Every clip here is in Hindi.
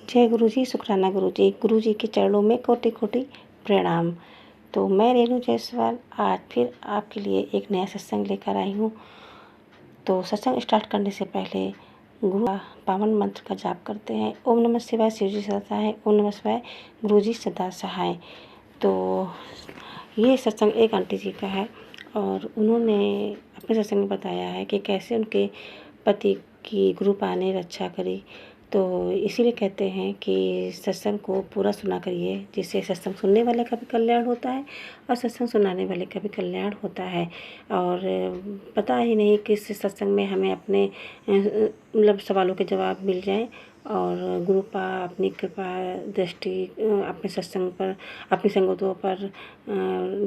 जय गुरु जी, शुक्राना गुरु जी के चरणों में कोटि कोटि प्रणाम। तो मैं रेणु जायसवाल आज फिर आपके लिए एक नया सत्संग लेकर आई हूँ। तो सत्संग स्टार्ट करने से पहले गुरु का पावन मंत्र का जाप करते हैं। ओम नमः शिवाय, शिव जी सदा सहाय। ओम नमः शिवाय, गुरु जी सदा सहाय। तो ये सत्संग एक आंटी जी का है और उन्होंने अपने सत्संग में बताया है कि कैसे उनके पति की गुरु पा ने रक्षा करी। तो इसीलिए कहते हैं कि सत्संग को पूरा सुना करिए, जिससे सत्संग सुनने वाले का भी कल्याण होता है और सत्संग सुनाने वाले का भी कल्याण होता है। और पता ही नहीं किस सत्संग में हमें अपने मतलब सवालों के जवाब मिल जाएं और गुरुपा अपनी कृपा दृष्टि अपने सत्संग पर, अपनी संगतों पर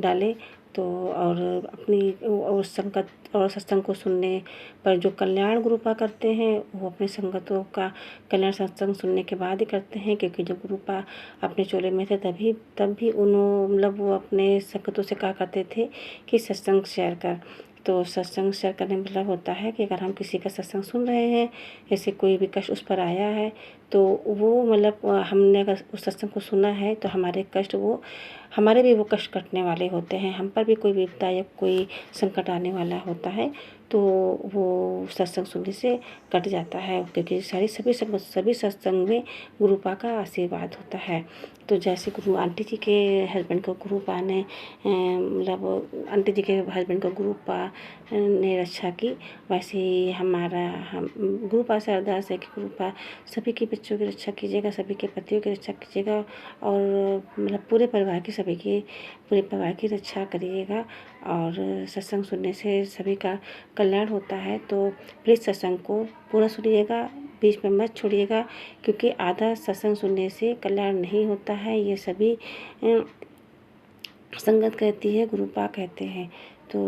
डाले। तो और अपनी और संगत और सत्संग को सुनने पर जो कल्याण गुरुपा करते हैं वो अपने संगतों का कल्याण सत्संग सुनने के बाद ही करते हैं। क्योंकि जब गुरुपा अपने चोले में थे तब भी उन्होंने मतलब वो अपने संगतों से कहा करते थे कि सत्संग शेयर कर। तो सत्संग शेयर करने में मतलब होता है कि अगर हम किसी का सत्संग सुन रहे हैं, जैसे कोई भी कष्ट उस पर आया है, तो वो मतलब हमने अगर उस सत्संग को सुना है तो हमारे कष्ट वो हमारे भी वो कष्ट कटने वाले होते हैं। हम पर भी कोई विपदा या कोई संकट आने वाला होता है तो वो सत्संग सुनने से कट जाता है। क्योंकि सभी सत्संग में गुरुपा का आशीर्वाद होता है। तो जैसे गुरु आंटी जी के हस्बैंड को गुरुपा ने मतलब आंटी जी के हस्बैंड को गुरुपा ने रक्षा की, वैसे ही हम गुरुपा से अरदास है कि गुरुपा सभी के बच्चों की रक्षा कीजिएगा, सभी के पतियों की रक्षा कीजिएगा और मतलब पूरे परिवार की रक्षा करिएगा। और सत्संग सुनने से सभी का कल्याण होता है। तो प्लीज़ सत्संग को पूरा सुनिएगा, बीच में मत छोड़िएगा, क्योंकि आधा सत्संग सुनने से कल्याण नहीं होता है। ये सभी संगत कहती है, गुरुपा कहते हैं। तो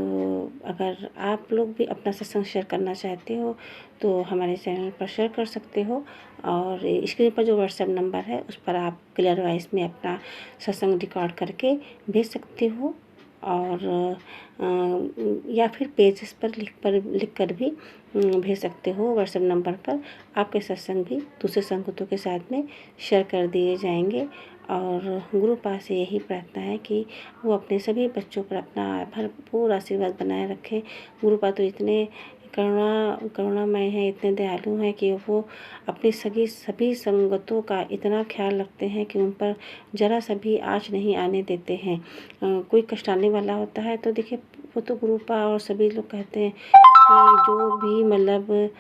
अगर आप लोग भी अपना सत्संग शेयर करना चाहते हो तो हमारे चैनल पर शेयर कर सकते हो और स्क्रीन पर जो व्हाट्सएप नंबर है उस पर आप क्लियर वॉइस में अपना सत्संग रिकॉर्ड करके भेज सकते हो। और या फिर पेजेस पर लिख कर भी भेज सकते हो व्हाट्सएप नंबर पर। आपके सत्संग भी दूसरे संगतों के साथ में शेयर कर दिए जाएंगे। और गुरुपा से यही प्रार्थना है कि वो अपने सभी बच्चों पर अपना भरपूर आशीर्वाद बनाए रखें। गुरुपा तो इतने करुणामय हैं, इतने दयालु हैं कि वो अपनी सभी संगतों का इतना ख्याल रखते हैं कि उन पर जरा सा भी आँच नहीं आने देते हैं। कोई कष्ट आने वाला होता है तो देखिए वो तो गुरुपा और सभी लोग कहते हैं कि जो भी मतलब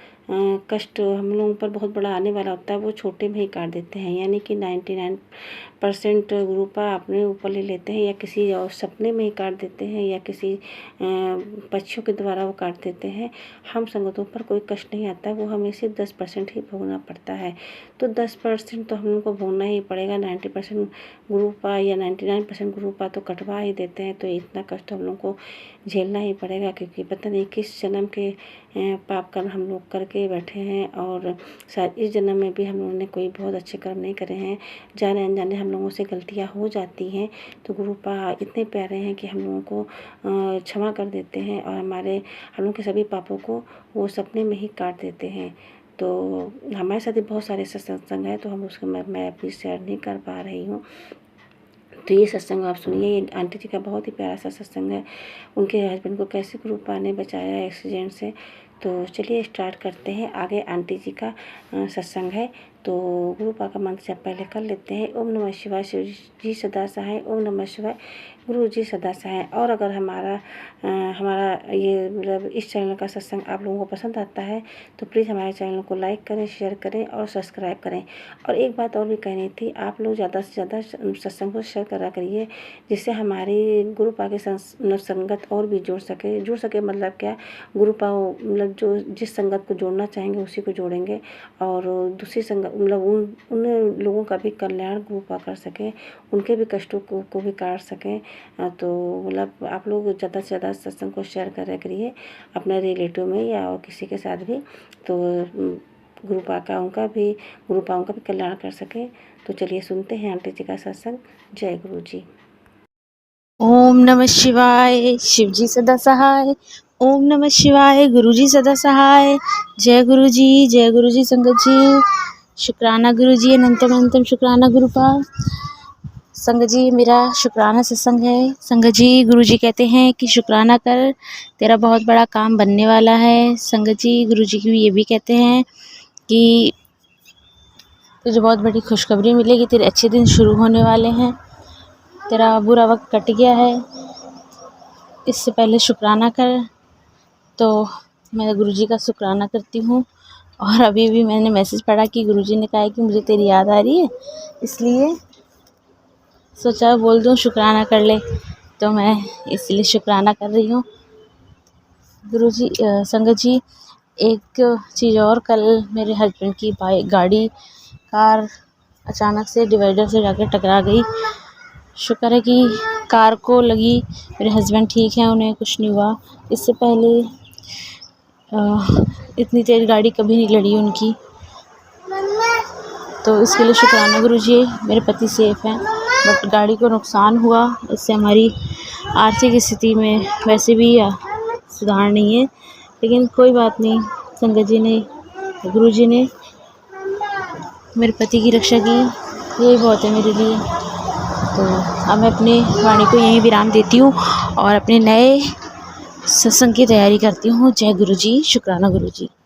कष्ट हम लोगों पर बहुत बड़ा आने वाला होता है वो छोटे में ही काट देते हैं। यानी कि 99% गुरुपा अपने ऊपर ले लेते हैं, या किसी और सपने में ही काट देते हैं, या किसी पक्षियों के द्वारा वो काट देते हैं। हम संगतों पर कोई कष्ट नहीं आता, वो हमें सिर्फ 10% ही भोगना पड़ता है। तो 10% तो हम लोग को भोगना ही पड़ेगा। 90% गुरुपा या 99% गुरुपा तो कटवा ही देते हैं। तो इतना कष्ट हम लोग को झेलना ही पड़ेगा, क्योंकि पता नहीं किस जन्म के पाप कर्म हम लोग करके बैठे हैं और शायद इस जन्म में भी हम लोगों ने कोई बहुत अच्छे कर्म नहीं करे हैं। जाने अनजाने हम लोगों से गलतियां हो जाती हैं। तो गुरुपा इतने प्यारे हैं कि हम लोगों को क्षमा कर देते हैं और हम लोग के सभी पापों को वो सपने में ही काट देते हैं। तो हमारे साथ भी बहुत सारे सत्संग हैं, तो हम उसको मैं अभी शेयर नहीं कर पा रही हूँ। तो ये सत्संग आप सुनिए। ये आंटी जी का बहुत ही प्यारा सा सत्संग है, उनके हस्बैंड को कैसे गुरुपा ने बचाया एक्सीडेंट से। तो चलिए स्टार्ट करते हैं। आगे आंटी जी का सत्संग है। तो गुरुपा का मंत्र जब पहले कर लेते हैं। ओम नमः शिवाय, शिव जी सदा सहाय। ओम नमः शिवाय, गुरु जी सदा सहाय। और अगर हमारा ये मतलब इस चैनल का सत्संग आप लोगों को पसंद आता है तो प्लीज़ हमारे चैनल को लाइक करें, शेयर करें और सब्सक्राइब करें। और एक बात और भी कहनी थी, आप लोग ज़्यादा से ज़्यादा सत्संग को शेयर करा करिए, जिससे हमारी गुरुपा के संगत और भी जुड़ सके मतलब क्या, गुरुपा मतलब जो जिस संगत को जोड़ना चाहेंगे उसी को जोड़ेंगे और दूसरी संगत मतलब उन लोगों का भी कल्याण गुरुपा कर सके, उनके भी कष्टों को भी काट सकें। तो मतलब आप लोग ज़्यादा से ज़्यादा सत्संग को शेयर करा करिए अपने रिलेटिव में या और किसी के साथ भी, तो गुरुपा उनका भी कल्याण कर सके। तो चलिए सुनते हैं आंटी जी का सत्संग। जय गुरु जी। ओम नमः शिवाय, शिव जी सदा सहाय। ओम नमः शिवाय, गुरु जी सदा सहाय। जय गुरु जी संगत जी। शुक्राना गुरु जी, अनंतम अनंतम शुक्राना गुरुपाल। संगत जी, मेरा शुक्राना सत्संग है। संगत जी, गुरु जी कहते हैं कि शुक्राना कर, तेरा बहुत बड़ा काम बनने वाला है। संगत जी, गुरु जी ये भी कहते हैं कि तुझे बहुत बड़ी खुशखबरी मिलेगी, तेरे अच्छे दिन शुरू होने वाले हैं, तेरा बुरा वक्त कट गया है, इससे पहले शुक्राना कर। तो मैं गुरु जी का शुक्राना करती हूँ। और अभी भी मैंने मैसेज पढ़ा कि गुरु जी ने कहा है कि मुझे तेरी याद आ रही है, इसलिए सोचा बोल दूँ शुक्राना कर ले, तो मैं इसलिए शुक्राना कर रही हूँ। गुरु जी संगत जी, एक चीज़ और, कल मेरे हस्बैंड की कार अचानक से डिवाइडर से जाकर टकरा गई। शुक्र है कि कार को लगी, मेरे हस्बैंड ठीक हैं, उन्हें कुछ नहीं हुआ। इससे पहले इतनी तेज़ गाड़ी कभी नहीं लड़ी उनकी, तो इसके लिए शुक्राना गुरु जी, मेरे पति सेफ़ हैं, बट गाड़ी को नुकसान हुआ। इससे हमारी आर्थिक स्थिति में वैसे भी सुधार नहीं है, लेकिन कोई बात नहीं, संगत जी ने, गुरु जी ने मेरे पति की रक्षा की, यही बहुत है मेरे लिए। तो अब मैं अपने वाणी को यहीं विराम देती हूँ और अपने नए सत्संग की तैयारी करती हूँ। जय गुरु जी, शुक्राना गुरु जी।